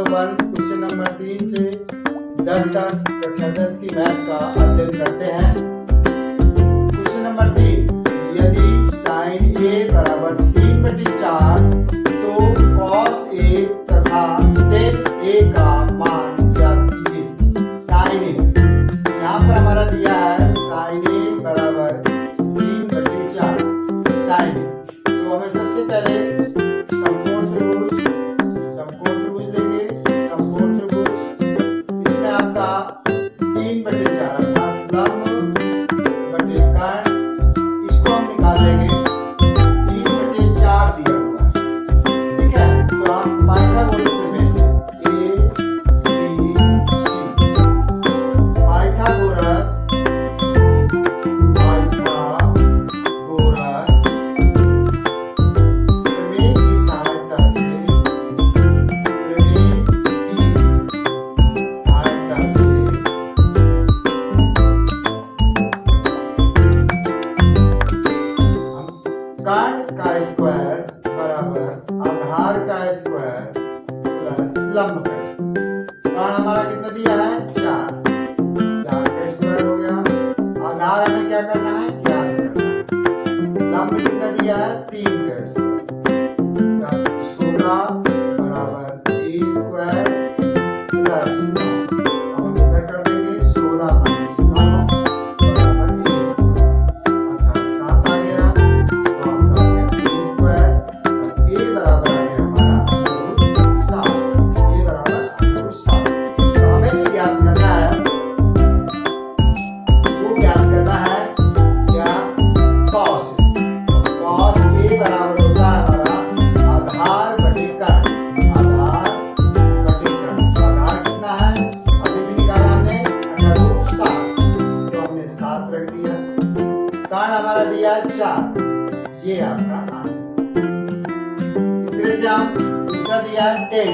One question number 3 से 10 तक कक्षा 10 की मैथ का अध्ययन करते हैं। क्वेश्चन नंबर 3, यदि sin a बराबर 3/4 तो cos a तथा tan a का मान ज्ञात कीजिए। sin a यहाँ पर हमारा दिया है sin a बराबर 3/4 sin a, तो हमें सबसे पहले कर्ण का स्क्वायर बराबर आधार का स्क्वायर प्लस लंब का स्क्वायर। कर्ण हमारा कितना दिया है 4 का स्क्वायर हो गया। आधार हमें क्या करना है, ज्ञात करना है। लंब कितना दिया है 3 का स्क्वायर। 16 बराबर 3 स्क्वायर प्लस 9। अब हम इधर कर देंगे 16 माइनस 9 बराबर 3 अर्थात 7 आ गया। हमारा दिया 4, ये आपका आंसर। इस तरह से हम दूसरा दिया 10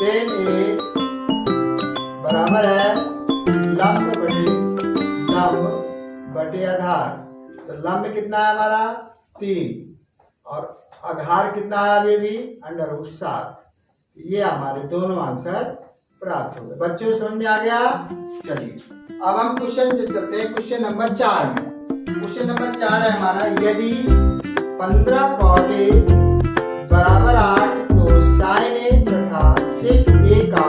a बराबर है लंब बटे आधार। तो लंब कितना है हमारा 3 और आधार कितना है अभी भी √7। ये हमारे दोनों आंसर प्राप्त हो गए। बच्चों समझ में आ गया। चलिए अब हम क्वेश्चन से चलते हैं क्वेश्चन नंबर 4 में। क्वेश्चन नंबर 4 है हमारा, यदि 15 cot a बराबर 8 तो sin a तथा sec a का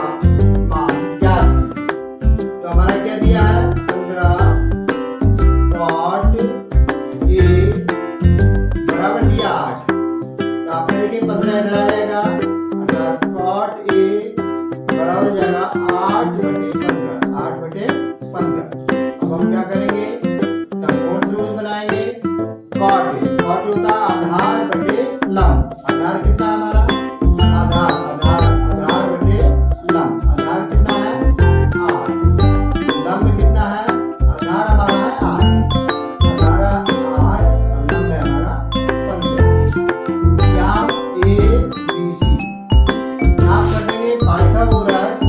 मान ज्ञात कीजिए। तो हमारा क्या दिया है 15 cot a बराबर दिया 8। तो आपने देखिए 15 इधर आ जाएगा अर्थात cot a बराबर हो जाएगा 8/15। अब हम क्या करेंगे, बनाएंगे। कॉट होता आधार बटे लंब। आधार कितना हमारा आधार बटे लंब। आधार कितना है 8। लंब कितना है, आधार हमारा है 8 और लंब है हमारा 15। यहाँ A B C आप कर देंगे पाइथागोरस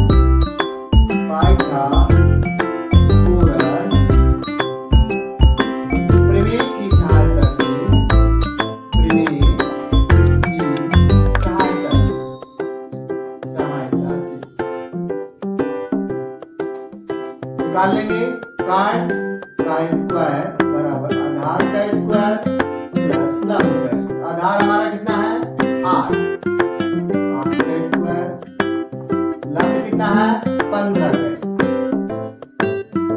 निकाल लेंगे। कर्ण का स्क्वायर बराबर आधार का स्क्वायर प्लस लंब का स्क्वायर। आधार हमारा कितना है 8 का स्क्वायर। लंब कितना है 15 का स्क्वायर।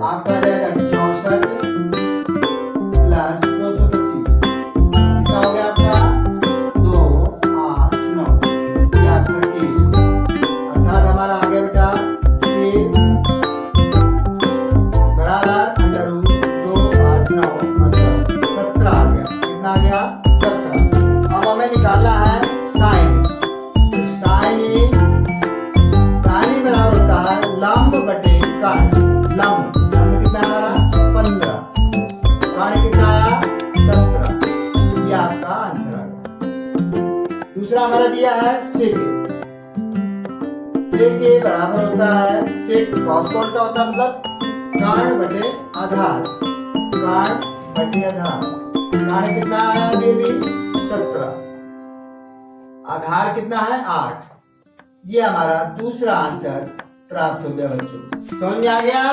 आपका जाएगा 64 प्लस 225। कितना हो गया आपका 2 8 9। ये आपका 30 अर्थात हमारा आ गया बेटा निकालना है साइन। तो साइन बराबर होता है लंब बटे कर्ण। लंब कितना हमारा 15, कर्ण कितना आया 17। ये आपका आंसर आ गया। दूसरा हमारा दिया है सेक बराबर होता है सेक कॉस को उल्टा होता है मतलब कर्ण बटे आधार। कर्ण कितना आया बेबी 17। आधार कितना है 8 ये हमारा दूसरा आंसर प्राप्त हो गया बच्चों। समझ में आ गया?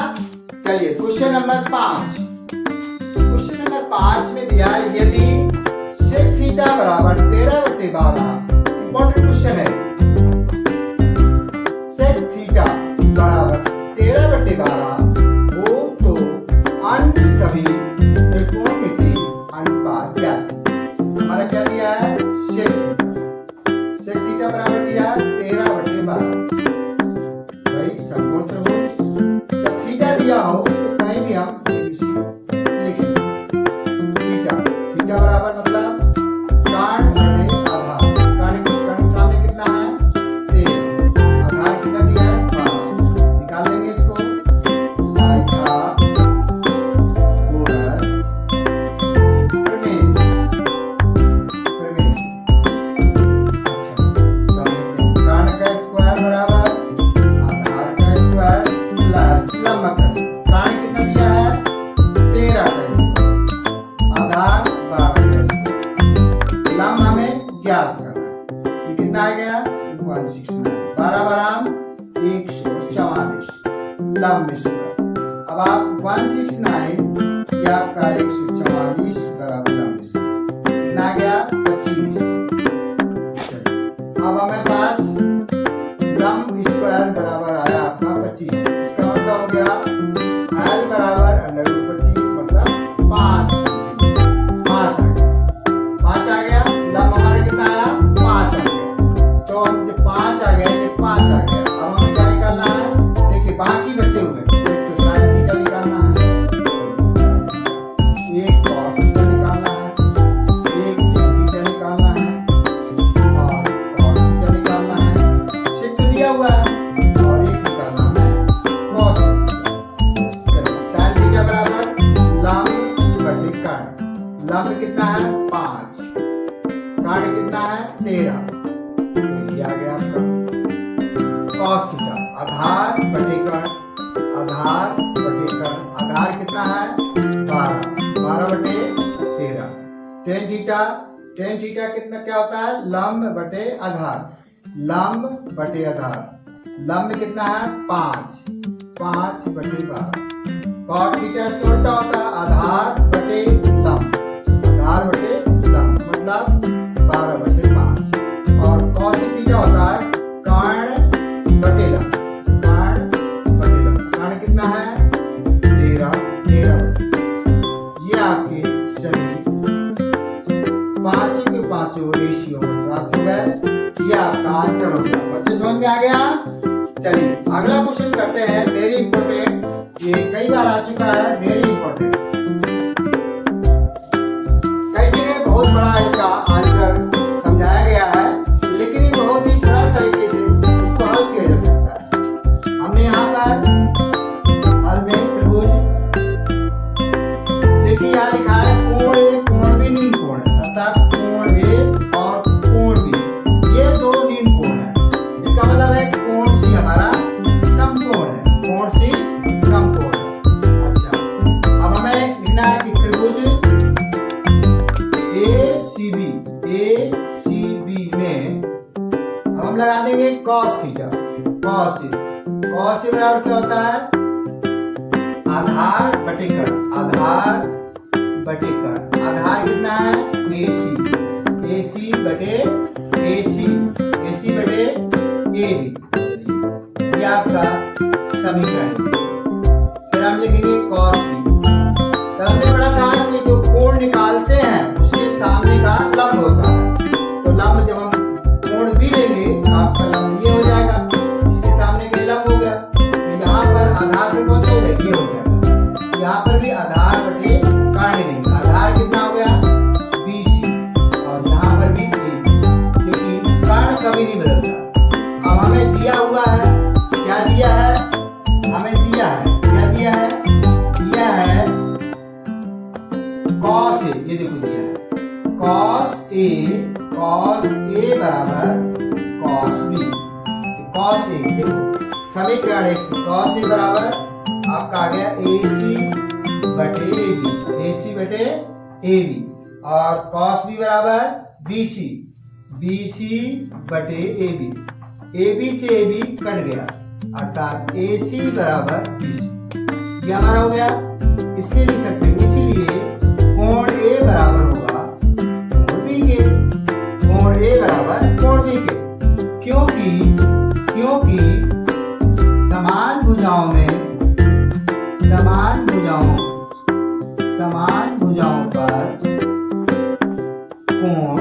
चलिए क्वेश्चन नंबर 5। क्वेश्चन नंबर 5 में दिया यदि sec थीटा बराबर 13/12, इंपॉर्टेंट क्वेश्चन है। sec थीटा बराबर 13/12 हो तो अन्य सभी त्रिकोणमितीय अनुपात क्या है? हमारा क्या दिया है? sec थीटा बराबर दिया 13/12। भाई समकोण त्रिभुज जब थीटा दिया हो तो कहीं भी हम लिख सकते। थीटा बराबर मतलब कर्ण बटे आधार। कर्ण सामने कितना है? 13। आधार कितना दिया है? 12। निकाल लेंगे इसको। आधा गुणज प्रमेय। अच्छा कर्ण का स्क्वायर बराबर आधार का स्क्वायर प्लस लंब का। कर्ण कितना दिया है? 13 का स्क्वायर, आधार 12 का स्क्वायर, लंब हमें ज्ञात करना है। ये कितना आ गया? 169। 12 बराम 144 लंब में से। अब आप 169 या आपका 144 बराबर लंब में से कितना आ गया? 25। अब हमें पास लंब स्क्वायर बराबर आया आपका 25। इसका मतलब हो गया L बराबर √25 मतलब 5 आ गया। लंब हमारा कितना आया? 5 आ गया। तो हम जब 5 आ गया ये 5 आ गया। अब हमें क्या निकालना है? देखिए बाकी बचे हुए एक तो sin थीटा निकालना है, एक cos थीटा निकालना है, एक tan थीटा निकालना है और cos थीटा निकालना है। sec दिया हुआ है और एक निकालना है cos थीटा। sin थीटा बराबर लंब बटे कर्ण। लंब कितना है? 5। कर्ण कितना है? 13। ये आ गया आपका cos थीटा। आधार बटे कर्ण, आधार बटे कर्ण। आधार कितना है? 12। 12 बटे 13। tan theta. tan थीटा कितना क्या होता है? लंब बटे आधार। लंब बटे आधार। लंब कितना है? 5। 5 बटे 12। cot थीटा इसका उल्टा होता है, आधार बटे लंब। आधार बटे लंब मतलब 12 बटे 5। और cos थीटा होता है कर्ण बटे लंब। कर्ण बटे लंब। कर्ण कितना है? 13 बटे। ये आपके सभी पांचों के पांचों रेशियो में प्राप्त हो गए। ये आपका आंसर हो गया। बच्चे समझ में आ गया? चलिए अगला क्वेश्चन करते हैं। वेरी इंपॉर्टेंट, ये कई बार आ चुका है। वेरी इंपॉर्टेंट, कई जगह बहुत बड़ा इसका आंसर समझाया गया है, लेकिन ये बहुत ही सरल तरीके से इसको हल किया जा सकता है। हमने यहाँ पर हल में त्रिभुज देखिए, यहाँ लिखा है कोण ए कोण बी नील कोण है, अर्थात कोण ए और कोण बी ये दो नील कोण है। इसका मतलब है कोण सी हमारा समकोण है। कोण सी समकोण है। अच्छा अब हमें लिखना है कि त्रिभुज ACB में हम लगा देंगे cos थीटा। cos ए बराबर क्या होता है? आधार बटे कर्ण। आधार बटे कर्ण। आधार कितना है? AC बटे AC बटे AB। ये आपका समीकरण। फिर हम लिखेंगे cos B। तो हमने पढ़ा था कि जो कोण निकालते हैं उसके सामने का लंब होता है। तो लंब जब हम कोण भी लेंगे आपका लंब ये हो जाएगा, इसके सामने का लंब हो गया। तो यहाँ पर आधार पे पहुंचेगा ये हो जाएगा। यहाँ पर भी आधार बटे कर्ण लेंगे। आधार कितना हो गया? BC और यहाँ पर भी AB, क्योंकि कर्ण कभी नहीं बदलता। अब हमें दिया हुआ है, क्या दिया है? हमें दिया है, क्या दिया है? दिया है cos A। ये देखो दिया है cos A बराबर cos B। cos A देखो समीकरण 1 से cos A बराबर आपका आ गया AC बटे AB और cos B बराबर BC बटे AB। AB से AB कट गया, अर्थात AC बराबर BC। ये हमारा हो गया। इसलिए लिख सकते हैं, इसीलिए कोण A बराबर होगा कोण B के। कोण A बराबर कोण B के, क्योंकि समान भुजाओं पर कोण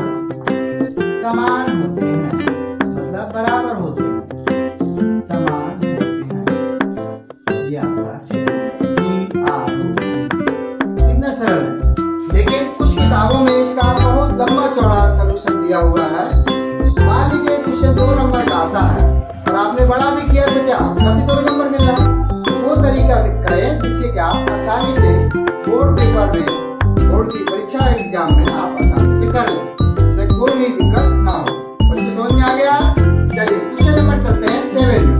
समान होते हैं, मतलब बराबर होते हैं, समान होते हैं। ये आपका कितना सरल है। लेकिन कुछ किताबों में इसका बहुत लंबा चौड़ा सॉल्यूशन दिया हुआ है। मान लीजिए क्वेश्चन 2 नंबर का आता है और आपने बड़ा भी किया तो क्या तभी 2 नंबर मिल रहा है। तो वो तरीका करें जिससे कि आप आसानी से बोर्ड पेपर में, बोर्ड की परीक्षा एग्जाम में आप आसानी से कर लें, इससे कोई भी दिक्कत ना हो। बच्चों समझ में आ गया? चलिए क्वेश्चन नंबर चलते हैं 7 में।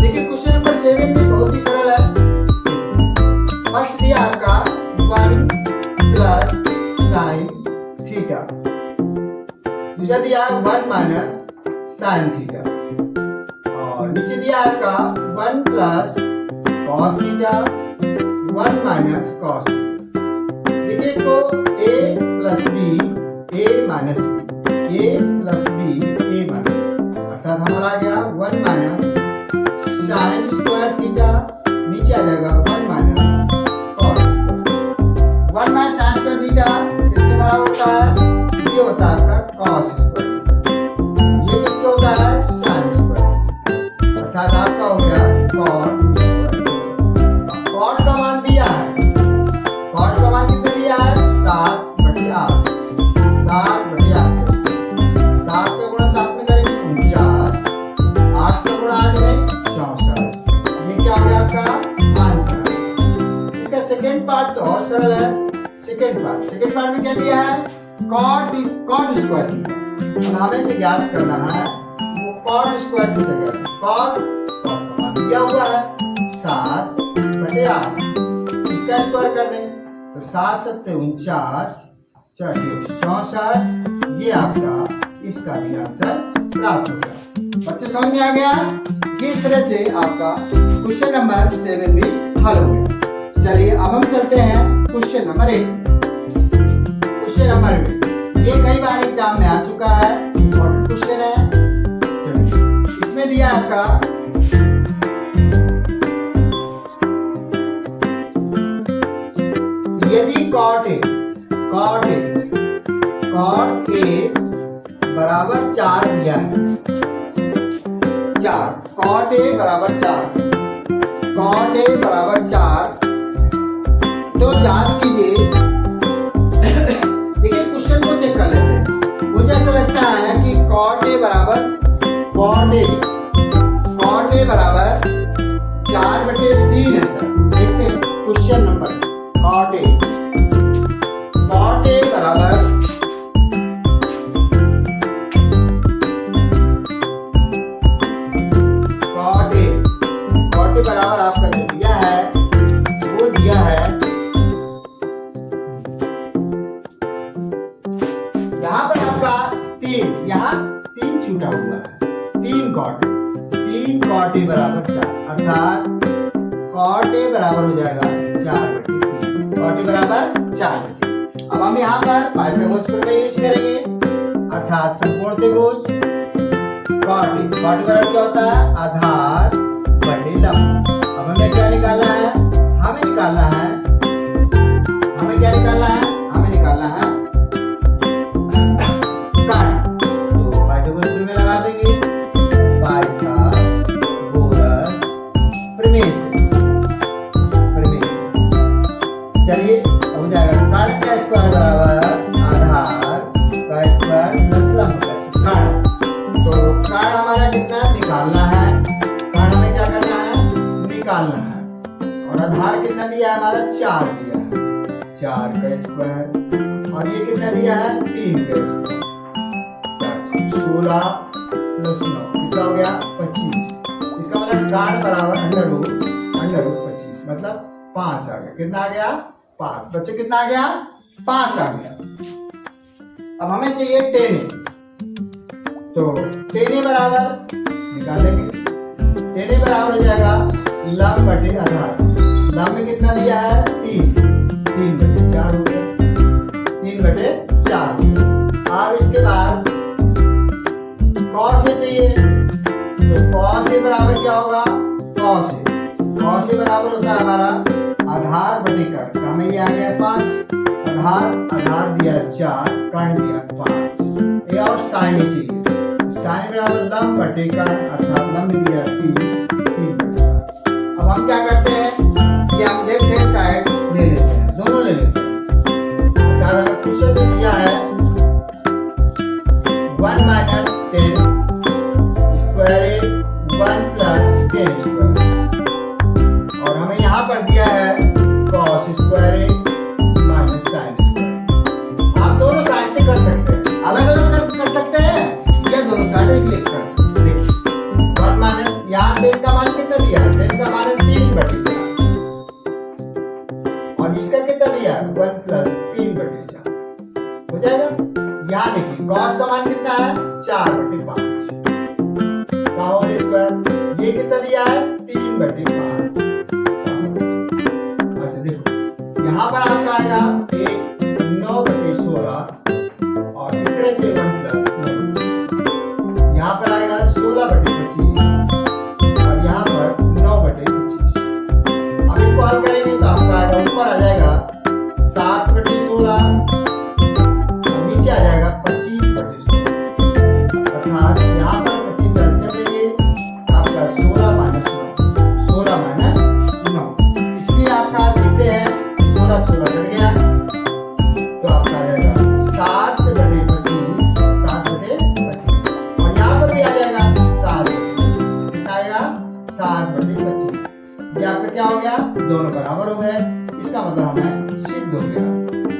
देखिए क्वेश्चन नंबर 7 में बहुत ही सरल है। फर्स्ट दिया आपका 1 प्लस साइन थीटा, दूसरा दिया 1 माइनस साइन थीटा, और नीचे दिया आपका 1 plus cos theta 1 minus cos. देखिए इसको a plus b a minus b, a plus b a minus, अर्थात हमारा आ गया 1 माइनस साइन स्क्वायर थीटा, नीचे आ जाएगा 1 minus cos. 1 minus sine square theta किसके बराबर होता है? ये होता है आपका कॉस स्क्वायर। ये किसके होता है? साइन स्क्वायर, अर्थात आपका हो गया कॉट स्क्वायर। कॉट का मान दिया है, कॉट का मान कितना दिया है? 7/8, 7/8। 7 का गुणा 7 में करेंगे 49, 8 का गुणा 8 में 64। ये क्या हो गया आपका आंसर। इसका सेकंड पार्ट तो और सरल है। सेकंड पार्ट में क्या दिया है? Cot square theta. हमें जो ज्ञात करना है वो कॉट स्क्वायर थीटा। कॉट का मान दिया हुआ है 7/8, इसका स्क्वायर कर दें तो 7 7 49, 64। ये आपका इसका भी आंसर प्राप्त हो गया। बच्चे समझ में आ गया? किस तरह से आपका क्वेश्चन नंबर 7 भी हल हो गया। चलिए अब हम चलते हैं क्वेश्चन नंबर 8। क्वेश्चन नंबर 8 ये कई बार एग्जाम में आ चुका है, इम्पोर्टेंट क्वेश्चन है। चलिए इसमें दिया आपका यदि कॉट ए बराबर 4 दिया है, 4 कॉट ए बराबर 4, तो जांच कीजिए। देखिए क्वेश्चन को चेक कर लेते हैं। मुझे ऐसा लगता है कि कॉट ए बराबर 4/3 है सर। देखते हैं क्वेश्चन नंबर कॉट ए बराबर कॉट ए बराबर आपका जो दिया है वो दिया है, यहाँ पर आपका 3, यहाँ 3 छूटा हुआ है। 3 कॉट ए बराबर 4, अर्थात कॉट ए बराबर हो जाएगा 4/3। कॉट ए बराबर 4/3। अब हम यहाँ पर पाइथागोरस प्रमेय यूज करेंगे, अर्थात समकोण त्रिभुज। कॉट ए बराबर क्या होता है? आधार बटे लंब। अब हमें क्या निकालना है? हमें निकालना है कारण। तो पाइथागोरस प्रमेय लगा देंगे, पाइथागोरस प्रमेय। चलिए हो जाएगा कारण का स्क्वायर बराबर आधार का स्क्वायर प्लस लंब का कारण। तो कारण हमारा कितना निकालना है? कारण हमें क्या करना है? निकालना है। और आधार कितना दिया है? हमारा 4 दिया है, 4 का स्क्वायर। और ये कितना दिया है? 3 का स्क्वायर। 16 प्लस 9 कितना हो गया? 25। इसका मतलब कारण बराबर अंडर रूट 25, मतलब 5 आ गया। कितना आ गया? 5। बच्चों कितना आ गया? 5 आ गया। अब हमें चाहिए 10 ए। तो 10 ए बराबर निकालेंगे। टेन ए बराबर हो जाएगा लंब बटे आधार। लंब में कितना दिया है 3, 3/4 हो गया, 3/4 हो गया। अब इसके बाद cos ए चाहिए, तो cos ए बराबर क्या होगा, cos ए बराबर होता है हमारा आधार बटे कर्ण। हमें ये आ गया 5, आधार दिया 4, कर्ण दिया 5। ये और साइन चाहिए, साइन बराबर लंब बटे कर्ण अर्थात लंब दिया 3/4। अब हम क्या करते हैं कि हम लेफ्ट हैंड साइड ले लेते हैं, दोनों ले लेते हैं। क्वेश्चन दिया है 1 - 10 स्क्वायर ए 1 + 10 स्क्वायर, और हमें यहाँ पर दिया है cos स्क्वायर ए माइनस साइन स्क्वायर। आप दोनों साइड से कर सकते हैं, अलग अलग कर सकते हैं या दोनों साइड एक लिख कर सकते हैं। देखिए 1 माइनस, यहाँ 10 का मान कितना दिया है, 10 का मान 3/4, और इसका कितना दिया है 1 + 3/4 हो जाएगा। यहाँ देखिए cos का मान कितना है 4/5 का होल स्क्वायर, ये कितना दिया है 3/5। अच्छा देखो यहाँ पर आपका आएगा 9/16, और तीसरे से 1 + 9, यहाँ पर आएगा 16/25, और यहाँ पर 9/25। अब इसको हल करेंगे तो आपका आएगा, ऊपर आ जाएगा 7/16, और नीचे आ जाएगा 25/16, अर्थात यहाँ पर 25 से लेंगे आपका 16 - 9, इसलिए आपका देखते हैं 16 कट गया, तो आपका आ जाएगा 7/25, 7/25, और यहाँ पर भी आ जाएगा 7/25, कितना आएगा 7/25। ये आपका क्या हो गया, दोनों बराबर हो गए, इसका मतलब हमें सिद्ध हो गया,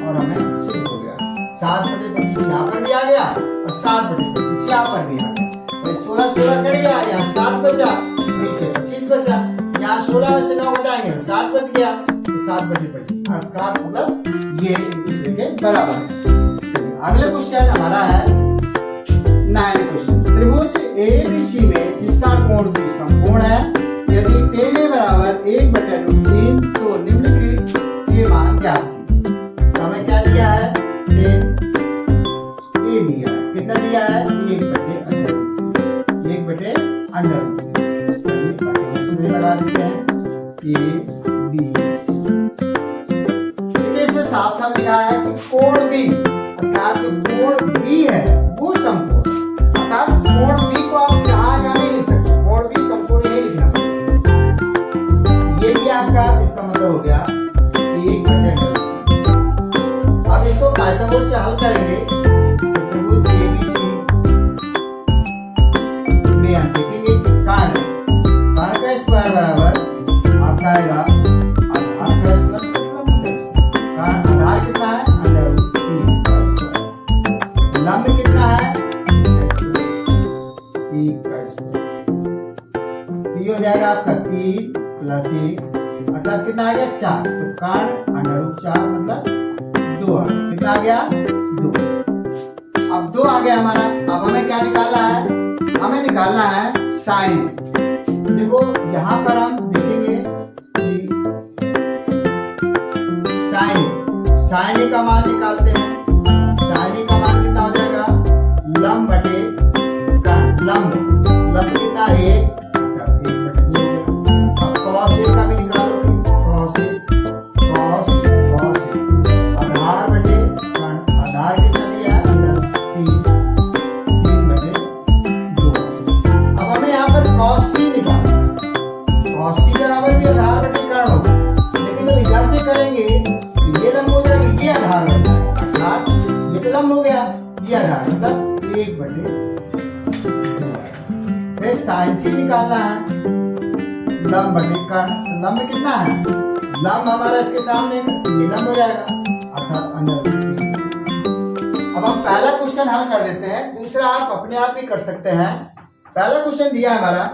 और हमें सिद्ध हो गया 7/25 यहाँ पर भी आ गया, और 7/25 यहाँ पर भी आ गया। तो 16 कट गया, यहाँ 7 बचा, नीचे 25 बचा, यहाँ 16 में से 9 घटाएंगे तो 7 बच गया, तो 7/25, अर्थात मतलब ये एक दूसरे के बराबर है। चलिए अगले क्वेश्चन हमारा है 9 क्वेश्चन। त्रिभुज ABC में जिसका कोण भी समकोण है, यदि tan A बराबर 1/√3, तो निम्नलिखित के मान ज्ञात कीजिए। तो हमें क्या दिया है, tan A दिया है, कितना दिया है 1/√3 लगा देते हैं A B। देखिए इसमें साफ साफ लिखा है कि कोण B, अर्थात जो कोण B है वो समकोण, अर्थात कोण B को आप यहाँ नहीं लिख सकते, कोण B समकोण नहीं लिखना। ये भी आपका इसका मतलब हो गया 1/√3। अब इसको पाइथागोरस से हल करेंगे, त्रिभुज ABC में हम देखेंगे कर्ण का स्क्वायर बराबर आपका आएगा आधार का स्क्वायर, आधार कितना है √3 का स्क्वायर, लंब कितना है 3 का स्क्वायर, ये हो जाएगा आपका 3 + 1 मतलब कितना आ गया 4, तो कर्ण √4 मतलब 2 आ गया, कितना आ गया 2। अब 2 आ गया हमारा, अब हमें क्या निकालना है, हमें निकालना है साइन। देखो यहाँ पर हम देखेंगे कि साइन का मान निकालते हैं, साइन का मान कितना हो जाएगा लंब बटे कर्ण, लंब कितना 1, अब cos A का भी निकालोगे, cos आधार बटे कर्ण, आधार कितना दिया है 3/2। अब हमें यहाँ पर cos C निकालना, cos C बराबर भी आधार बटे कर्ण होगा, लेकिन जब इधर से करेंगे तो ये लंब हो जाएगा, ये आधार बन जाएगा, अर्थात ये तो लंब हो गया, ये आधार मतलब 1/2। फिर sin C निकालना है, लंब बटे कर्ण, लंब कितना है, लंब हमारा इसके सामने ये लंब हो जाएगा, अर्थात √3। अब हम पहला क्वेश्चन हल कर देते हैं, दूसरा आप अपने आप ही कर सकते हैं। पहला क्वेश्चन दिया है हमारा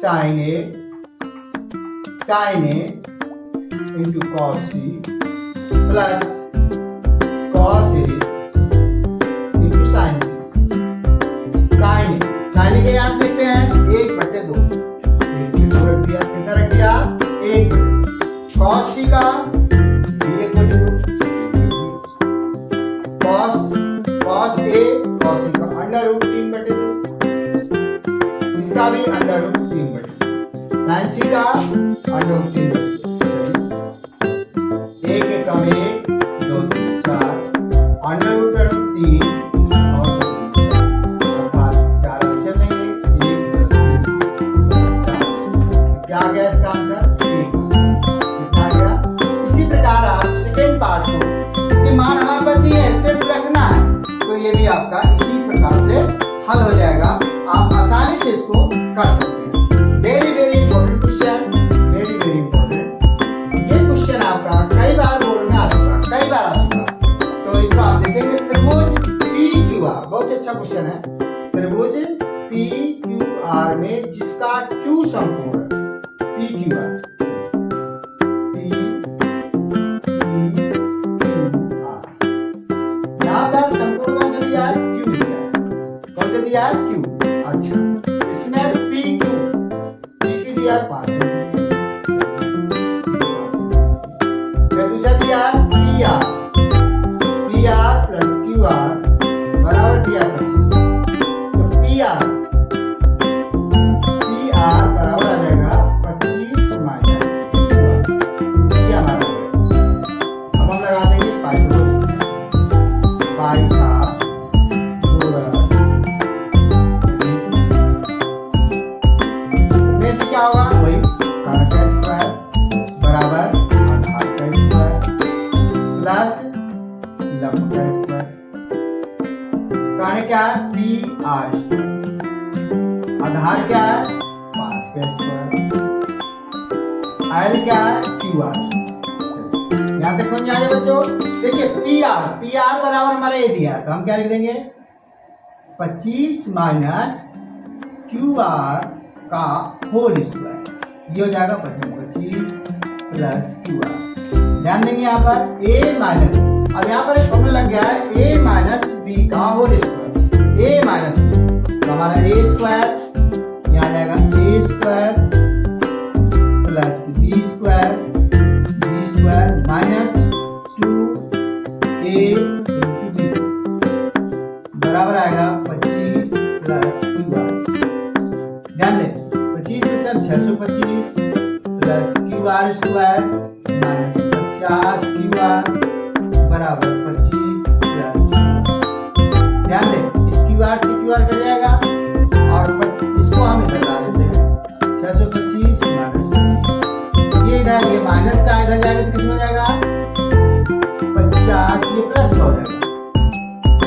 sin A into cos C plus cos A into sin C। sin A के यहाँ देखते हैं, एक इसका भी √3/2 साइन सी का √3/2 एक एक कम एक 2 3 4 √3 और 2 अर्थात 4 अक्षर लेंगे 1 + 3 4 क्या आ गया इसका आंसर 1 कितना गया। इसी प्रकार आप सेकेंड पार्ट को ये मान हमारे पास दिए है सिर्फ रखना है तो ये भी आपका इसी प्रकार से हल हो जाएगा। आप आसानी से इसको कर सकते हैं। Very very important question, very very important. ये क्वेश्चन आपका कई बार बोर्ड में आ चुका, कई बार आ चुका। तो इसको आप देखेंगे त्रिभुज PQR, बहुत अच्छा क्वेश्चन है। त्रिभुज PQR में जिसका Q समकोण PQR यहाँ पर समकोण कौन सा दिया है Q दिया है। कौन सा दिया है Q। अच्छा इसमें PQ दिया 5 फिर दूसरा दिया है PR + QR बराबर दिया 25 तो PR बराबर आ जाएगा 25 - ये हमारा अब हम लगा देंगे पाई का में से क्या होगा वही कारण का स्क्वायर बराबर आधार का स्क्वायर प्लस लंब का स्क्वायर। कारण क्या है PR आधार क्या है 5 का स्क्वायर L क्या है QR। यहाँ तक समझ आ जाए बच्चों। देखिए PR बराबर हमारा ये दिया तो हम क्या लिख देंगे 25 - QR का होल स्क्वायर। ये हो जाएगा 25 + QR। ध्यान देंगे यहाँ पर A माइनस, अब यहाँ पर एक फॉर्मूला लग गया है A - B का होल स्क्वायर। A - B तो हमारा A स्क्वायर यहाँ आ जाएगा A square + B square minus 2A × B बराबर आएगा 25 + QR। ध्यान दें 25 में सब 625 + QR स्क्वायर माइनस 50 QR बराबर 25 + ध्यान दें इस QR से QR कट जाएगा और इसको हम इधर ला देते हैं 625 - 25 ये इधर ये माइनस का इधर जाएगा तो कितना हो जाएगा 50 ये प्लस हो जाएगा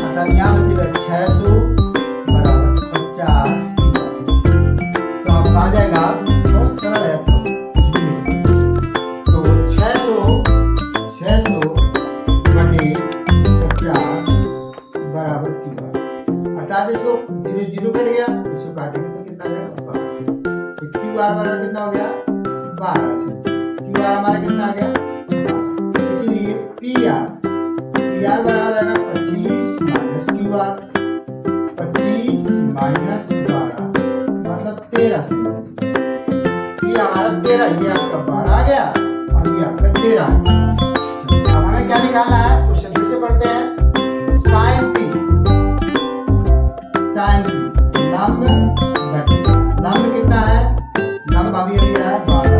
अर्थात यहाँ बचेगा 600 बराबर 50 तो आप आ जाएगा बहुत सरल है तो 600 बटे 50 बराबर QR अर्थात इसको 0 कट गया इसको काटेंगे तो कितना जाएगा 12 तो QR बराबर कितना हो गया 12 से QR हमारा कितना आ गया इसलिए PR बराबर आएगा 25 - QR 25 - 12 मतलब 13 से ये हमारा 13 ये आपका 12 आ गया और ये आपका 13 है। अब हमें क्या निकालना है क्वेश्चन फिर से पढ़ते हैं। sin P लंब कितना है लंब अभी है 12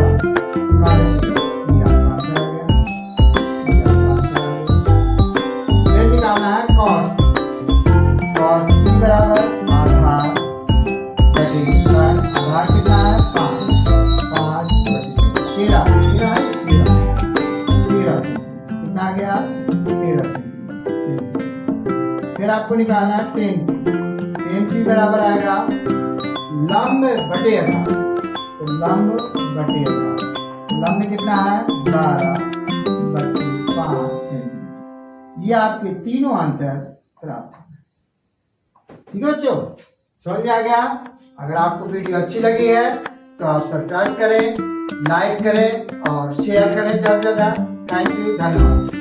फिर निकालना है cos P बराबर आधार बटे स्क्वायर आधार कितना है 5 बटे 13 कितना आ गया 13 फिर आपको निकालना है 10P बराबर आएगा लंब बटे आधार तो लंब बटे आधार लंब कितना है 12 बटे 5 ये आपके तीनों आंसर प्राप्त हैं। ठीक है बच्चों समझ में आ गया। अगर आपको वीडियो अच्छी लगी है तो आप सब्सक्राइब करें, लाइक करें और शेयर करें ज़्यादा से ज़्यादा। थैंक यू, धन्यवाद।